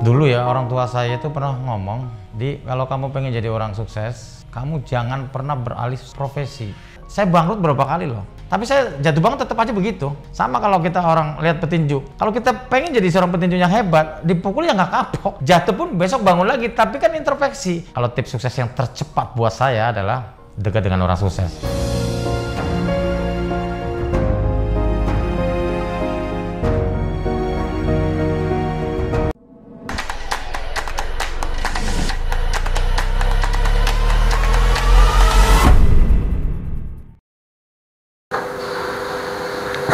Dulu ya orang tua saya itu pernah ngomong, kalau kamu pengen jadi orang sukses, kamu jangan pernah beralih profesi. Saya bangkrut berapa kali loh, tapi saya jatuh bangun tetap aja begitu. Sama kalau kita orang lihat petinju, kalau kita pengen jadi seorang petinju yang hebat, dipukul ya nggak kapok, jatuh pun besok bangun lagi, tapi kan introspeksi. Kalau tips sukses yang tercepat buat saya adalah dekat dengan orang sukses.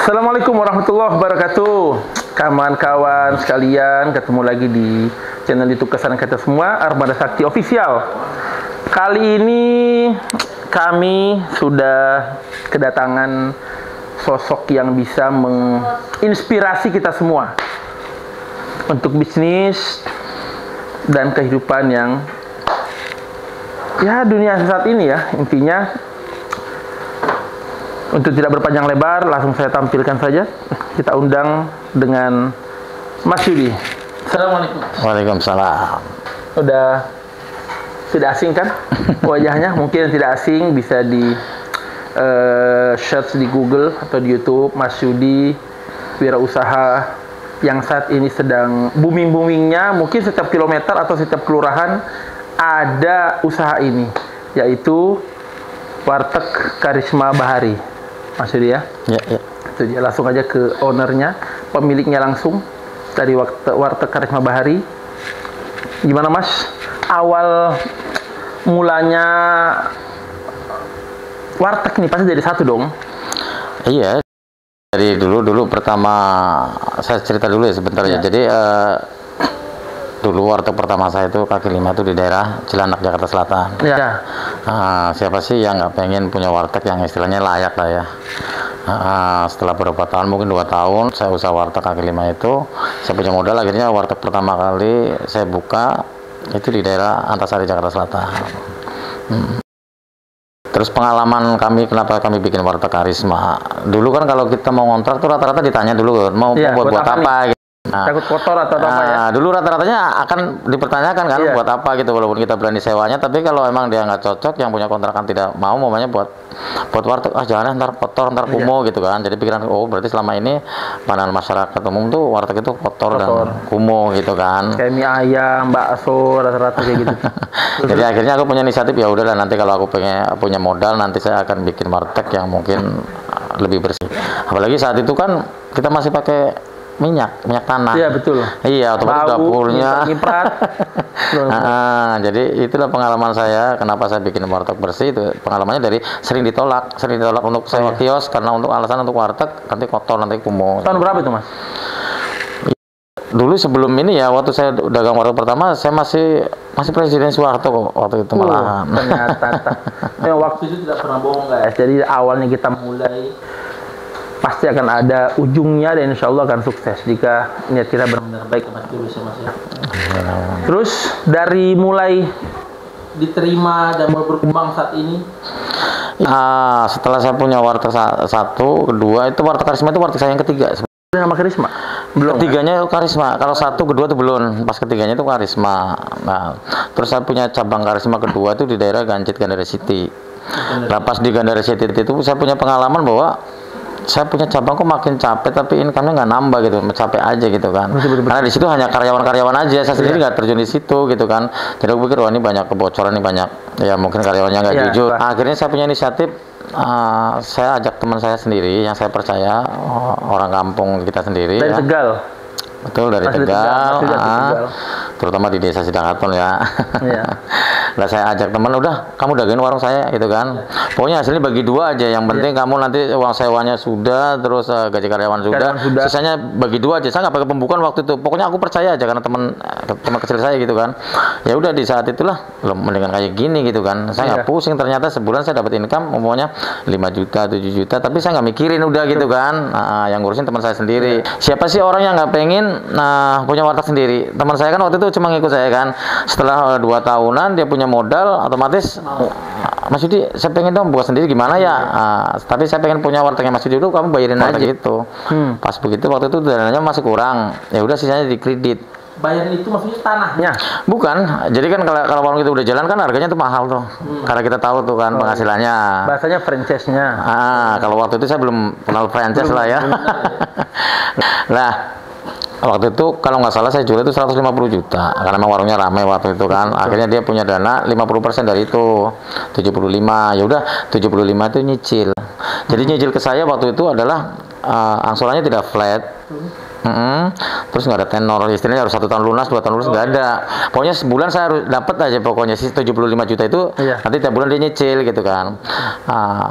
Assalamualaikum warahmatullahi wabarakatuh. Kawan-kawan sekalian, ketemu lagi di channel YouTube Kesanan Kita Semua, Armada Sakti Official. Kali ini kami sudah kedatangan sosok yang bisa menginspirasi kita semua untuk bisnis dan kehidupan yang dunia saat ini ya, intinya. Untuk tidak berpanjang lebar, langsung saya tampilkan saja. Kita undang dengan Mas Yudi. Assalamualaikum. Waalaikumsalam. Udah tidak asing kan wajahnya? Mungkin tidak asing, bisa di search di Google atau di YouTube. Mas Yudi, wirausaha yang saat ini sedang booming-boomingnya. Mungkin setiap kilometer atau setiap kelurahan ada usaha ini, yaitu Warteg Karisma Bahari. Mas Yudi ya? Ya. Itu dia, langsung aja ke ownernya, pemiliknya langsung dari Warteg Karisma Bahari. Gimana Mas? Awal mulanya warteg nih pasti dari satu dong? Iya, dari dulu pertama saya cerita dulu ya sebentar ya. Jadi dulu warteg pertama saya itu kaki lima itu di daerah Cilandak, Jakarta Selatan. Ya. Siapa sih yang nggak pengen punya warteg yang istilahnya layak lah ya. Setelah beberapa tahun, mungkin 2 tahun saya usaha warteg kaki lima itu, saya punya modal. Akhirnya warteg pertama kali saya buka itu di daerah Antasari, Jakarta Selatan. Terus pengalaman kami, kenapa kami bikin Warteg Karisma, dulu kan kalau kita mau ngontrak tuh rata-rata ditanya dulu mau buat apa gitu. Takut kotor atau apa ya? Dulu rata-ratanya akan dipertanyakan kan buat apa gitu, walaupun kita berani sewanya. Tapi kalau emang dia nggak cocok, yang punya kontrakan tidak mau, mamanya buat warteg, jangan ntar kotor, ntar kumuh gitu kan. Jadi pikiran, berarti selama ini pandangan masyarakat umum tuh warteg itu kotor dan kumuh gitu kan. Kayak mie ayam, bakso, rata-rata kayak gitu. Jadi akhirnya aku punya inisiatif, ya udahlah, nanti kalau aku punya modal, nanti saya akan bikin warteg yang mungkin lebih bersih. Apalagi saat itu kan kita masih pakai minyak tanah. Iya betul. Iya, otomatis dapurnya. Jadi itulah pengalaman saya. Kenapa saya bikin warteg bersih, itu pengalamannya dari sering ditolak untuk sewa kios karena untuk alasan untuk warteg nanti kotor, nanti kumuh. Tahun berapa itu Mas? Dulu sebelum ini ya, waktu saya dagang warteg pertama, saya masih Presiden Soeharto kok waktu itu malahan. Ternyata. Waktu itu tidak pernah bohong guys. Jadi awalnya kita mulai, pasti akan ada ujungnya dan insya Allah akan sukses jika niat kita benar-benar baik Mas ya. Terus dari mulai diterima dan berkembang saat ini, setelah saya punya warteg satu, kedua, itu Warteg Karisma itu warteg saya yang ketiga. Nama Karisma? Belum. Ketiganya Karisma. Kalau satu, kedua itu belum. Pas ketiganya itu Karisma. Nah, terus saya punya cabang Karisma kedua itu di daerah Gancit, Gandara City. Nah, pas di Gandara City itu saya punya pengalaman bahwa saya punya cabang kok makin capek tapi income-nya nggak nambah gitu, capek aja gitu kan. Karena di situ hanya karyawan-karyawan aja, saya sendiri nggak terjun di situ gitu kan. Jadi aku pikir, wah ini banyak kebocoran, ini banyak ya mungkin karyawannya nggak jujur. Akhirnya saya punya inisiatif, saya ajak teman saya sendiri yang saya percaya, orang kampung kita sendiri. Dari Tegal. Betul, dari Tegal, terutama di desa Sidakaton ya. Lah saya ajak teman, udah kamu dagangin warung saya gitu kan. Pokoknya hasilnya bagi 2 aja, yang penting kamu nanti uang sewanya sudah, terus gaji karyawan sudah, sisanya bagi 2 aja. Saya nggak pakai pembukuan waktu itu, pokoknya aku percaya aja karena teman kecil saya gitu kan. Ya udah, di saat itulah loh, mendingan kayak gini gitu kan. Saya nggak pusing, ternyata sebulan saya dapat income umumnya 5 juta, 7 juta, tapi saya nggak mikirin udah gitu kan. Yang ngurusin teman saya sendiri. Siapa sih orang yang nggak pengen punya warteg sendiri? Teman saya kan waktu itu cuma ngikut saya kan. Setelah 2 tahunan dia punya modal, otomatis Mas Yudi, saya pengen dong buat sendiri, gimana ya? Tapi saya pengen punya wartegnya Mas Yudi dulu, kamu bayarin aja gitu. Pas begitu waktu itu dananya masih kurang, ya udah sisanya dikredit. Bayar itu maksudnya tanahnya? Bukan, jadi kan kalau warung itu udah jalan kan harganya tuh mahal tuh, karena kita tahu tuh kan penghasilannya. Bahasanya franchise-nya. Kalau waktu itu saya belum kenal franchise lah ya. Nah, waktu itu kalau nggak salah saya jual itu 150 juta, karena memang warungnya ramai waktu itu kan. Akhirnya dia punya dana 50% dari itu, 75. Ya udah, 75 itu nyicil. Jadi nyicil ke saya waktu itu adalah angsurannya tidak flat. Terus nggak ada tenor, istilahnya harus 1 tahun lunas, 2 tahun lunas, nggak ada. Pokoknya sebulan saya harus dapat aja pokoknya sih 75 juta itu. Nanti tiap bulan dia nyicil gitu kan.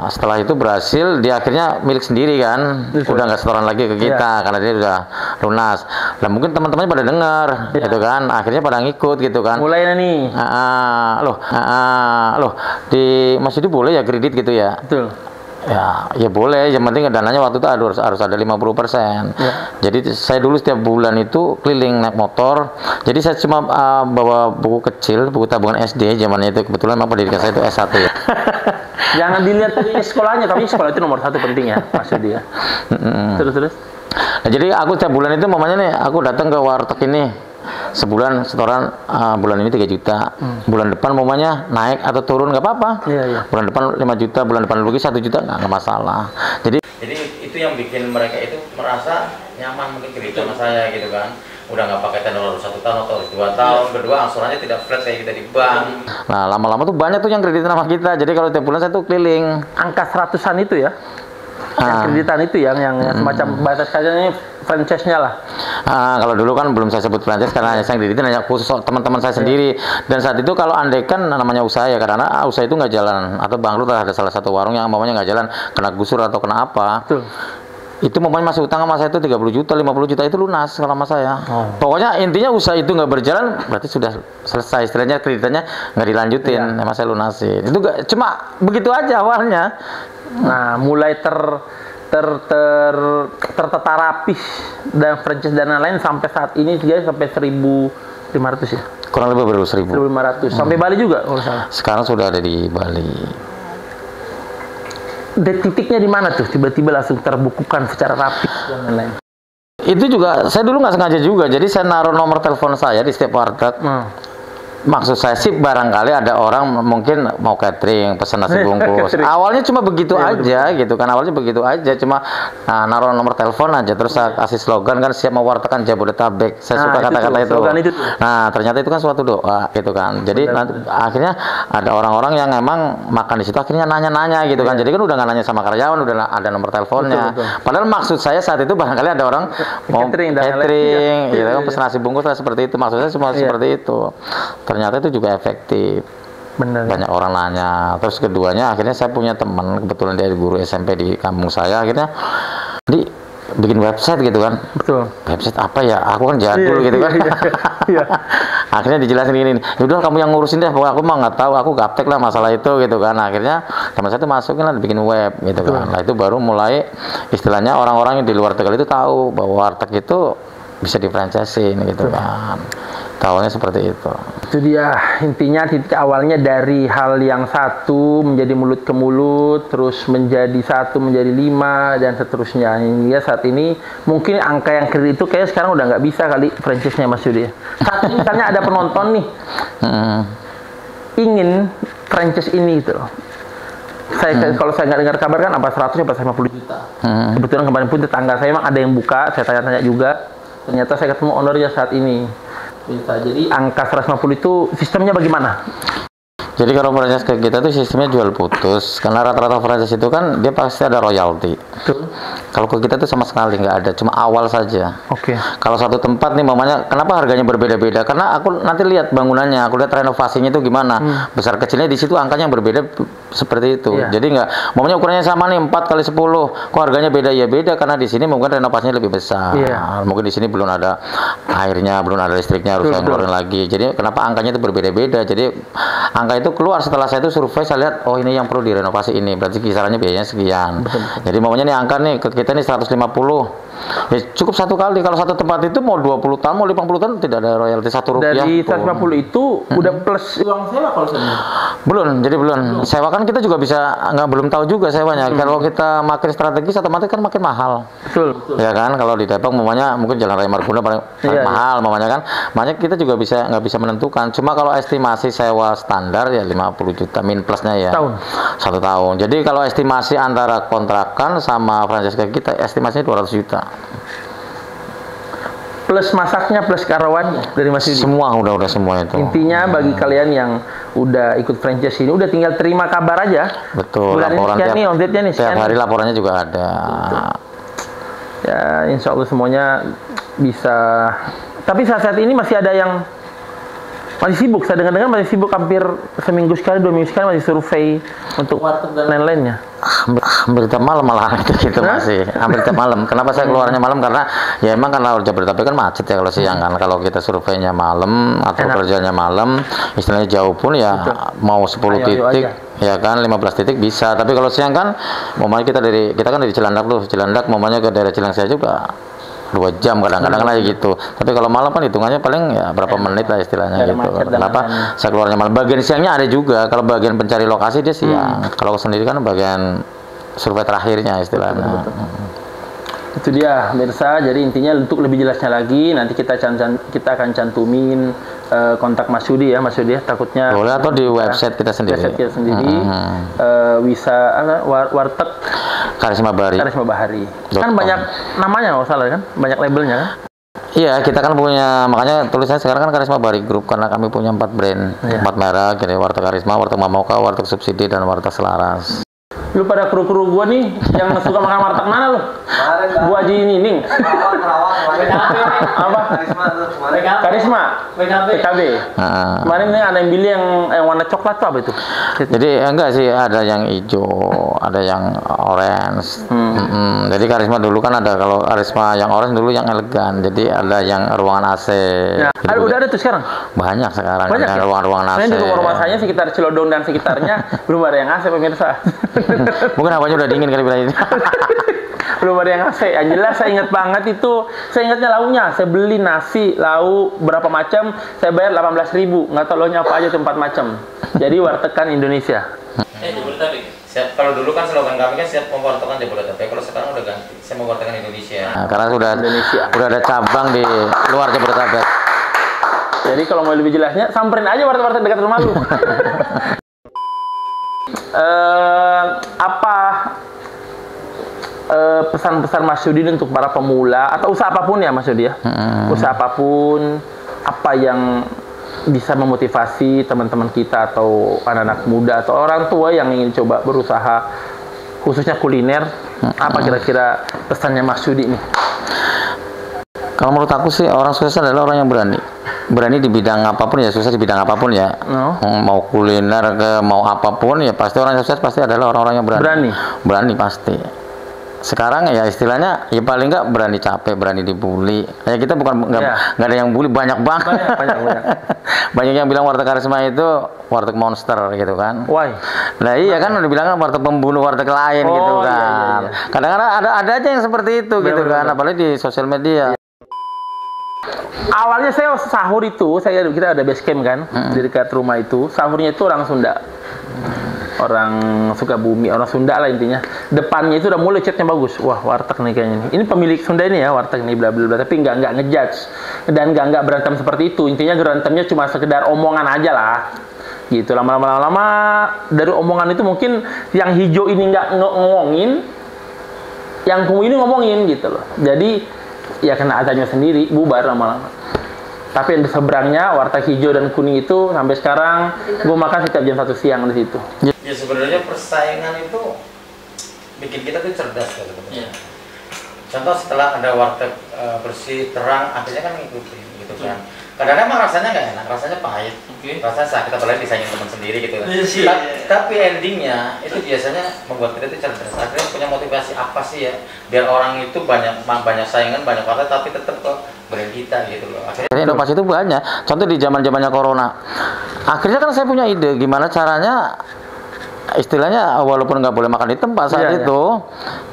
Setelah itu berhasil, dia akhirnya milik sendiri kan, udah nggak setoran lagi ke kita karena dia udah lunas. Nah mungkin teman-temannya pada dengar gitu kan, akhirnya pada ngikut gitu kan. Mulai nih. Loh di Mas itu boleh ya kredit gitu ya? Betul. Ya boleh, yang penting dananya waktu itu harus ada 50%. Jadi saya dulu setiap bulan itu keliling naik motor. Jadi saya cuma bawa buku kecil, buku tabungan SD zamannya itu, kebetulan memang pendidikan saya itu S1 ya. Jangan dilihat dari sekolahnya, tapi sekolah itu nomor 1 penting ya, maksud dia. Terus. Nah, jadi aku setiap bulan itu mamanya nih, aku datang ke warteg ini. Sebulan setoran bulan ini 3 juta, bulan depan mamanya naik atau turun nggak apa-apa. Bulan depan 5 juta, bulan depan lagi 1 juta nggak masalah. Jadi itu yang bikin mereka itu merasa nyaman mungkin kredit sama saya gitu kan. Udah nggak pakai tenor 1 tahun atau 2 tahun, kedua angsurannya tidak flat kayak kita di bank. Nah lama-lama tuh banyak tuh yang kreditin sama kita. Jadi kalau tiap bulan saya tuh keliling. Angka 100-an itu ya? Yang kreditan itu yang semacam bahasa sekarang ini franchise-nya lah. Kalau dulu kan belum saya sebut franchise karena saya kreditin hanya khusus teman-teman saya sendiri. Dan saat itu kalau andaikan namanya usaha ya, karena usaha itu nggak jalan atau bangkrut, ada salah satu warung yang mamanya nggak jalan, kena gusur atau kena apa. Itu mamanya masih utang sama saya itu 30 juta, 50 juta itu lunas kalau sama saya. Pokoknya intinya usaha itu nggak berjalan berarti sudah selesai, istilahnya kreditannya nggak dilanjutin, emang saya lunasin. Itu cuma begitu aja awalnya. Nah, mulai tertata rapih dan franchise dan lain-lain sampai saat ini dia sampai 1.500 ya. Kurang lebih baru 1.000. 1.500. Sampai Bali juga kalau salah. Sekarang sudah ada di Bali. Titiknya di mana tuh? Tiba-tiba langsung terbukukan secara rapi dan lain-lain. Itu juga saya dulu nggak sengaja juga. Jadi saya naruh nomor telepon saya di setiap warteg. Maksud saya sih barangkali ada orang mungkin mau catering, pesan nasi bungkus. Awalnya cuma begitu aja gitu kan, awalnya begitu aja, cuma naruh nomor telepon aja, terus saya kasih slogan kan, siap mau warteg kan Jabodetabek. Saya suka kata-kata itu. Nah ternyata itu kan suatu doa gitu kan. Jadi akhirnya ada orang-orang yang emang makan di situ akhirnya nanya-nanya gitu kan. Jadi kan udah nggak nanya sama karyawan, udah ada nomor teleponnya. Padahal maksud saya saat itu barangkali ada orang mau catering gitu kan, pesan nasi bungkus lah seperti itu. Maksud saya cuma seperti itu. Ternyata itu juga efektif. Bener. Banyak orang nanya. Terus keduanya akhirnya saya punya teman, kebetulan dia guru SMP di kampung saya, akhirnya bikin website gitu kan. Betul. Website apa ya? Aku kan jadul gitu kan. Akhirnya dijelasin gini, yaudah kamu yang ngurusin deh, pokoknya aku mah nggak tahu, aku gaptek lah masalah itu gitu kan. Akhirnya teman saya tuh masukin lah, bikin web gitu kan. Nah itu baru mulai istilahnya orang-orang yang di luar Tegal itu tahu bahwa warteg itu bisa di-franchisein gitu kan. Awalnya seperti itu. Itu dia intinya, titik awalnya dari hal yang satu menjadi mulut ke mulut, terus menjadi 1 menjadi 5 dan seterusnya. Hingga saat ini mungkin angka yang kredit itu kayak sekarang udah nggak bisa kali franchise-nya Mas Yudi. Saat ini misalnya ada penonton nih ingin franchise ini gitu loh. Kalau saya nggak dengar kabar kan apa 100 apa 150 juta. Kebetulan kemarin pun tetangga saya memang ada yang buka, saya tanya-tanya juga. Ternyata saya ketemu ownernya saat ini. Jadi angka 150 itu sistemnya bagaimana? Jadi kalau franchise ke kita tuh sistemnya jual putus, karena rata-rata franchise itu kan dia pasti ada royalti. Kalau ke kita tuh sama sekali nggak ada, cuma awal saja. Kalau satu tempat nih mamanya, kenapa harganya berbeda-beda? Karena aku nanti lihat bangunannya, aku lihat renovasinya itu gimana, besar kecilnya di situ angkanya yang berbeda seperti itu. Jadi nggak, mamanya ukurannya sama nih 4 kali 10, kok harganya beda? Ya beda karena di sini mungkin renovasinya lebih besar. Mungkin di sini belum ada airnya, belum ada listriknya, harus saya keluarin lagi. Jadi kenapa angkanya itu berbeda-beda? Jadi angka itu keluar setelah saya itu survei, saya lihat oh ini yang perlu direnovasi ini, berarti kisarannya biayanya sekian. Jadi mamanya nih angka nih ke kita nih 150. ya cukup satu kali. Kalau satu tempat itu mau 20 tahun, mau 50 tahun tidak ada royalti ₹1 Dari pun. 150 itu udah plus uang sewa kalau sebenarnya. Belum. Sewa kan kita juga bisa belum tahu juga sewanya. Kalau kita makin strategis otomatis kan makin mahal. Betul. Ya kan, kalau di Depok mamanya mungkin Jalan Raya Margonda paling mahal mamanya kan. Makanya kita juga nggak bisa menentukan. Cuma kalau estimasi sewa standar ya 50 juta min plusnya ya. Satu tahun. Jadi kalau estimasi antara kontrakan sama franchise kita estimasinya 200 juta. Plus masaknya, plus karyawannya dari Mas Yudi. Semua udah semua itu. Intinya bagi kalian yang udah ikut franchise ini udah tinggal terima kabar aja. Betul. Bulan Laporan ini omsetnya nih. Setiap hari laporannya juga ada. Betul. Ya, insya Allah semuanya bisa. Tapi saat ini masih ada yang masih sibuk. Saya dengar masih sibuk hampir seminggu sekali, 2 minggu sekali masih survei untuk warteg dan lain-lainnya. Hampir tiap malam malah gitu masih hampir tiap malam. Kenapa saya keluarnya malam? Karena ya emang kan Jabodetabek kan macet ya kalau siang kan. Kalau kita surveinya malam atau kerjanya malam, istilahnya jauh pun ya mau 10 titik ya kan 15 titik bisa. Tapi kalau siang kan momennya kita kan dari Cilandak momennya ke daerah Cilengsi juga 2 jam kadang-kadang kayak gitu. Tapi kalau malam kan hitungannya paling ya berapa menit lah istilahnya gitu. Kenapa saya keluarnya malam? Bagian siangnya ada juga. Kalau bagian pencari lokasi dia siang. Kalau sendiri kan bagian survei terakhirnya istilahnya. Itu dia pemirsa. Jadi intinya untuk lebih jelasnya lagi nanti kita akan cantumin kontak Mas Yudi ya, takutnya boleh atau di website kita sendiri. Warteg Karisma Bahari. Kan banyak namanya nggak salah kan? Banyak labelnya kan? Iya, kita kan punya, makanya tulisannya sekarang kan Karisma Bahari Group karena kami punya 4 brand, 4 merek, jadi Warteg Karisma, Warteg Mamoka, Warteg Subsidi, dan Warteg Selaras. Lu pada kru-kru gua nih yang suka makan warteg mana lu? Gua Haji Nining. Apa? Karisma. PKB. Kemarin nih ada yang pilih yang warna coklat tuh apa itu? Jadi enggak sih, ada yang hijau, ada yang orange. Jadi Karisma dulu kan ada, kalau Karisma yang orange dulu yang elegan. Jadi ada yang ruangan AC. Ya, udah ada tuh sekarang? Banyak sekarang. Banyak ya? Ruangan AC. Saya juga rumah saya sekitar Cilodong dan sekitarnya belum ada yang AC pemirsa. Mungkin hawanya udah dingin kali bilang ini. Belum ada yang AC. Yang jelas saya ingat banget itu, saya ingatnya lauknya. Saya beli nasi, lauk berapa macam, saya bayar 18.000. Nggak tahu lauknya apa aja tuh 4 macam. Jadi wartekan Indonesia. Jabodetabek. Kalau dulu kan slogan kami kan siap memwartekan Jabodetabek. Kalau sekarang udah ganti, saya memwartekan Indonesia. Nah, karena udah ada cabang di luar Jabodetabek. Jadi kalau mau lebih jelasnya, samperin aja warteg-warteg dekat rumah lu. Apa pesan-pesan Mas Yudi untuk para pemula atau usaha apapun ya Mas Yudi ya? Usaha apapun, apa yang bisa memotivasi teman-teman kita atau anak-anak muda atau orang tua yang ingin coba berusaha khususnya kuliner, apa kira-kira pesannya Mas Yudi nih? Kalau menurut aku sih orang sukses adalah orang yang berani di bidang apapun ya, sukses di bidang apapun ya. Mau kuliner mau apapun ya, pasti orang yang sukses pasti adalah orang-orang yang berani pasti. Sekarang ya istilahnya ya paling nggak berani capek, berani dibully. Ya kita nggak ada yang bully, banyak banget. Banyak. Banyak yang bilang warteg Karisma itu warteg monster gitu kan. Why? Nah iya kan udah bilang warteg pembunuh warteg lain gitu kan. Kadang-kadang ada aja yang seperti itu gitu kan, apalagi di sosial media. Awalnya saya sahur itu, kita ada base camp kan di dekat rumah itu. Sahurnya itu orang Sunda, orang Sukabumi, orang Sunda lah intinya. Depannya itu udah mulai chatnya bagus. Wah warteg nih kayaknya nih. Ini pemilik Sunda ini ya warteg nih bla bla bla. Tapi nggak ngejudge dan nggak berantem seperti itu. Intinya berantemnya cuma sekedar omongan aja lah. Gitu lama-lama dari omongan itu mungkin yang hijau ini nggak ngomongin, yang kuning ini ngomongin gitu loh. Jadi ya kena azannya sendiri, bubar lama-lama. Tapi yang di seberangnya warteg hijau dan kuning itu sampai sekarang gue makan setiap jam 1 siang di situ. Ya sebenarnya persaingan itu bikin kita tuh cerdas ya sebetulnya. Contoh setelah ada warteg bersih terang, akhirnya kan ngikutin gitu kan. Kadang-kadang emang rasanya nggak enak, rasanya pahit, rasanya sakit, apalagi disayangin teman sendiri gitu kan. Tapi endingnya itu biasanya membuat kita itu cerdas. Akhirnya punya motivasi apa sih ya, biar orang itu banyak saingan, banyak warteg, tapi tetap ke brand kita gitu loh. Akhirnya inovasi itu banyak. Contoh di zamannya corona, akhirnya kan saya punya ide gimana caranya, istilahnya walaupun nggak boleh makan di tempat saat itu,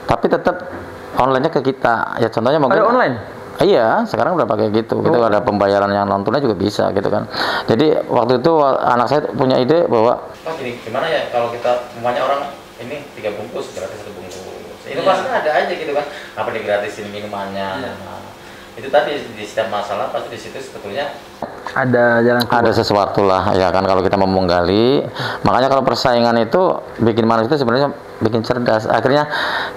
tapi tetap online-nya ke kita. Ya contohnya mungkin Ada online? Iya, sekarang udah pakai gitu. Gitu ada pembayaran yang non tunai juga bisa gitu kan. Jadi waktu itu anak saya punya ide bahwa gini, gimana ya kalau kita semuanya orang ini 3 bungkus gratis 1 bungkus. Ini pasti ada aja gitu kan. Apa digratisin minumannya. Nah, itu tadi di setiap masalah pasti di situ sebetulnya ada jalan keluar. ada sesuatu lah ya kan kalau kita mau menggali. Makanya kalau persaingan itu bikin manusia itu sebenarnya bikin cerdas. Akhirnya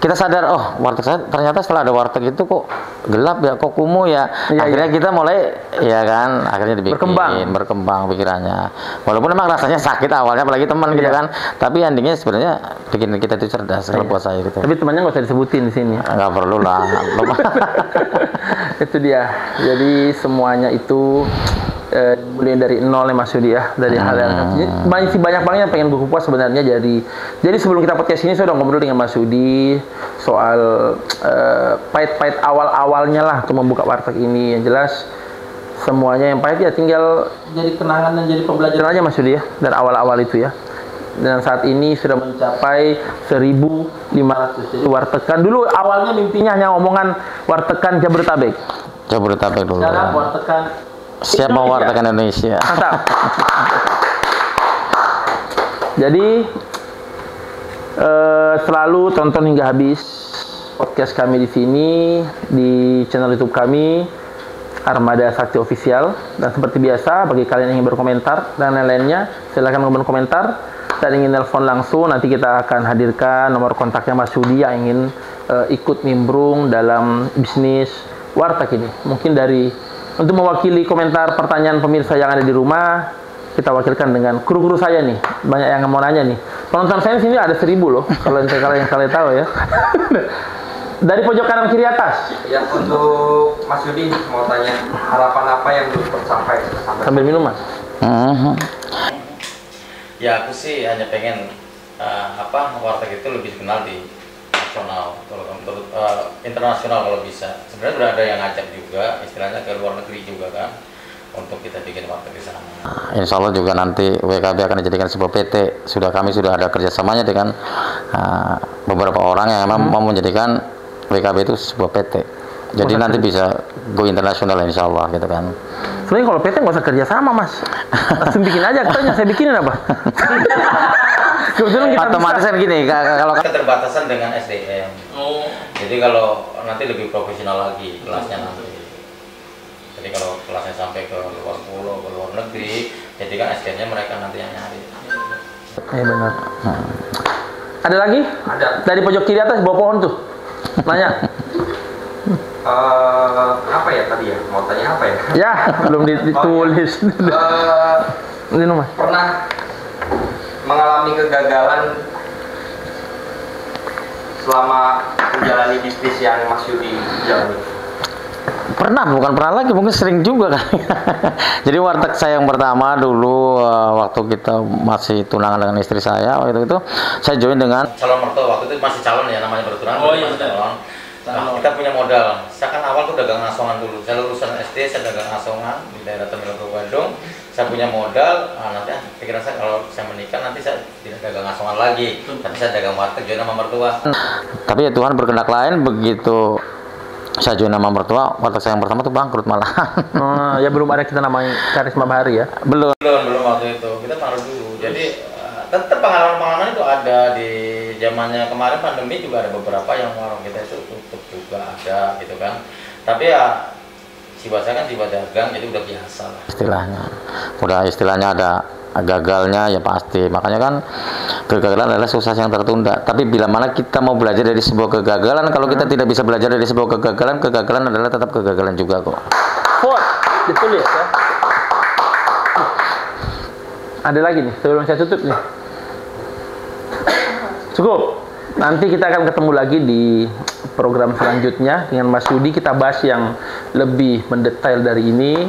kita sadar, oh warteg saya ternyata setelah ada warteg itu kok gelap ya, kok kumuh ya. Akhirnya kita mulai ya kan, akhirnya dibikin berkembang pikirannya. Walaupun memang rasanya sakit awalnya apalagi teman gitu kan. Tapi endingnya sebenarnya bikin kita itu cerdas kalau buat saya gitu. Tapi temannya nggak usah disebutin di sini. Nggak perlu lah. Itu dia. Jadi semuanya itu mulai dari nol ya Mas Yudi ya, dari hal yang banyak banget yang pengen berkupas sebenarnya. Jadi sebelum kita podcast ini saya udah ngobrol dengan Mas Yudi soal pahit-pahit awal-awalnya lah untuk membuka warteg ini. Yang jelas semuanya yang pahit ya tinggal jadi kenangan dan jadi pembelajaran aja Mas Yudi ya, dan awal-awal itu ya. Dan saat ini sudah mencapai 1.500. Jadi wartegan dulu awalnya mimpinya hanya omongan wartegan Jabodetabek. Jabodetabek dulu. Sekarang wartegan siap mau wartegan Indonesia. Mantap. Jadi selalu tonton hingga habis podcast kami di sini di channel YouTube kami Armada Sakti Official. Dan seperti biasa bagi kalian yang ingin berkomentar dan lain-lainnya silakan berkomentar. Dan ingin telepon langsung, nanti kita akan hadirkan nomor kontaknya Mas Yudi yang ingin ikut nimbrung dalam bisnis warteg ini. Mungkin untuk mewakili komentar pertanyaan pemirsa yang ada di rumah, kita wakilkan dengan kru-kru saya nih. Banyak yang mau nanya nih. Penonton saya di sini ada 1.000 loh, kalau yang kalian tahu ya. Dari pojok kanan kiri atas. Ya, untuk Mas Yudi mau tanya harapan apa yang belum tercapai sambil minum Mas. Ya aku sih hanya pengen warteg itu lebih dikenal di nasional, untuk internasional kalau bisa. Sebenarnya sudah ada yang ngajak juga, istilahnya ke luar negeri juga kan, untuk kita bikin warteg di sana. Insya Allah juga nanti WKB akan dijadikan sebuah PT. Kami sudah ada kerjasamanya dengan beberapa orang yang memang mau menjadikan WKB itu sebuah PT. Jadi nanti bisa go internasional insya Allah gitu kan. Sebenarnya kalau PT nggak usah kerja sama Mas, langsung bikin aja. Katanya saya bikinin apa? Otomatis kan gini, kalau keterbatasan dengan SDM. Jadi kalau nanti lebih profesional lagi kelasnya nanti. Jadi kalau kelasnya sampai ke luar pulau, ke luar negeri, jadi kan SDM-nya mereka nanti yang nyari. Iya benar. Ada lagi? Ada. Dari pojok kiri atas bawah pohon tuh. Nanya. Apa ya tadi ya? Mau tanya apa ya? Ya, belum ditulis. Ini Mas. Pernah mengalami kegagalan selama menjalani bisnis yang Mas Yudi jalani? Pernah, bukan pernah lagi, mungkin sering juga kan. Jadi warteg saya yang pertama dulu waktu kita masih tunangan dengan istri saya, waktu itu saya join dengan calon mertua. Waktu itu masih calon ya, namanya bertunangan. Oh iya, calon. Nah, kita punya modal. Saya kan awal tuh dagang asongan dulu. Saya lulusan SD, saya dagang asongan di daerah Temanggung, Bandung. Saya punya modal. Nanti pikiran saya kalau saya menikah nanti saya tidak dagang asongan lagi, tapi saya dagang warteg join sama mertua. Tapi ya Tuhan berkehendak lain, begitu saya join nama mertua, warteg saya yang pertama tuh bangkrut malah. Ya belum ada kita namanya Karisma Bahari ya? Belum Waktu itu. Kita taruh dulu. Jadi tetap pengalaman-pengalaman itu ada di zamannya kemarin pandemi juga ada beberapa yang warung kita itu tutup juga ada gitu kan. Tapi ya jiwa saya kan jiwa dagang, jadi udah biasa lah. Istilahnya ada gagalnya ya pasti. Makanya kan kegagalan adalah sukses yang tertunda. Tapi bila mana kita mau belajar dari sebuah kegagalan, kalau kita tidak bisa belajar dari sebuah kegagalan adalah tetap kegagalan juga kok. Ditulis ya. Ada lagi nih, sebelum saya tutup nih. Cukup. Nanti kita akan ketemu lagi di program selanjutnya dengan Mas Yudi. Kita bahas yang lebih mendetail dari ini.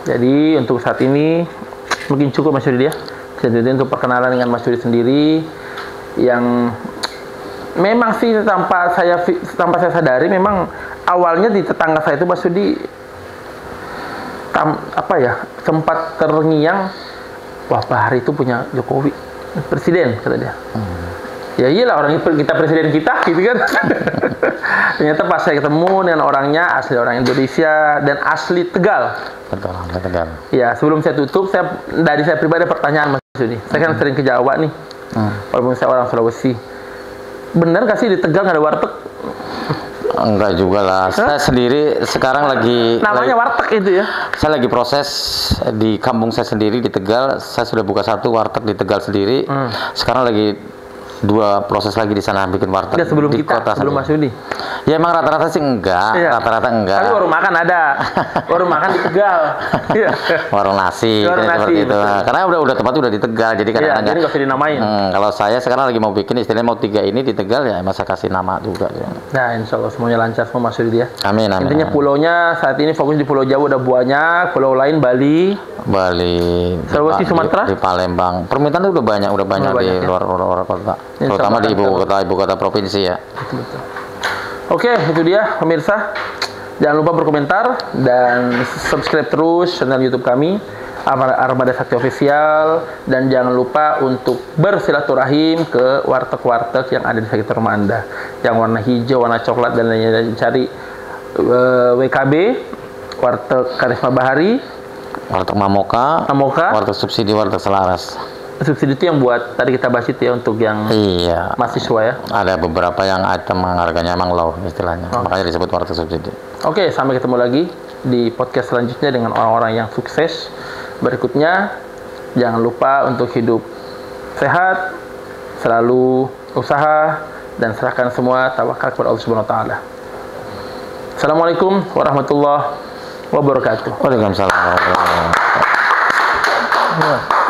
Jadi untuk saat ini mungkin cukup Mas Yudi ya. Jadi untuk perkenalan dengan Mas Yudi sendiri yang memang sih tanpa saya sadari memang awalnya di tetangga saya itu Mas Yudi sempat terngiang, wah Pak Hari itu punya Jokowi presiden kata dia. Ya iyalah, orang kita presiden kita gitu kan. Ternyata pas saya ketemu dengan orangnya, asli orang Indonesia dan asli Tegal. Betul, Tegal. Ya, sebelum saya tutup, dari saya pribadi ada pertanyaan Mas Yudi. Saya kan sering ke Jawa nih, walaupun saya orang Sulawesi. Benar nggak sih di Tegal nggak ada warteg? Enggak juga lah. Saya sendiri sekarang namanya warteg itu ya. Saya lagi proses di kampung saya sendiri di Tegal. Saya sudah buka satu warteg di Tegal sendiri. Sekarang lagi 2 proses lagi di sana bikin warteg. Ya, sebelum di kita, kota sebelum Mas Yudi. Ya emang rata-rata sih enggak, rata-rata enggak. Tapi warung makan ada, warung makan di Tegal. Warung nasi, warung nasi seperti itu. Betul. Karena udah tempatnya udah di Tegal, jadi kadang-kadang jadi nggak usah dinamain. Kalau saya sekarang lagi mau bikin istilahnya mau 3 ini di Tegal ya, masa kasih nama juga. Nah, insya Allah semuanya lancar semua Mas Yudi ya. Amin, amin. Intinya pulaunya saat ini fokus di Pulau Jawa udah banyak, pulau lain Bali, Sulawesi, Sumatera, di Palembang. Permintaan udah banyak di luar kota, terutama di ibu kota provinsi ya. Betul. Oke, itu dia pemirsa. Jangan lupa berkomentar dan subscribe terus channel YouTube kami Armada Sakti Official, dan jangan lupa untuk bersilaturahim ke warteg-warteg yang ada di sekitar rumah Anda, yang warna hijau, warna coklat dan lainnya. Cari WKB, Warteg Karisma Bahari, Warteg Mamoka, warteg subsidi, warteg Selaras. Subsidi itu yang buat tadi kita bahas itu ya, untuk yang mahasiswa ya. Ada beberapa yang item harganya emang low istilahnya, makanya disebut warteg subsidi. Oke, sampai ketemu lagi di podcast selanjutnya dengan orang-orang yang sukses berikutnya. Jangan lupa untuk hidup sehat, selalu usaha, dan serahkan semua tawakal kepada Allah Subhanahu wa taala. Assalamualaikum warahmatullahi wabarakatuh. Waalaikumsalam warahmatullahi wabarakatuh.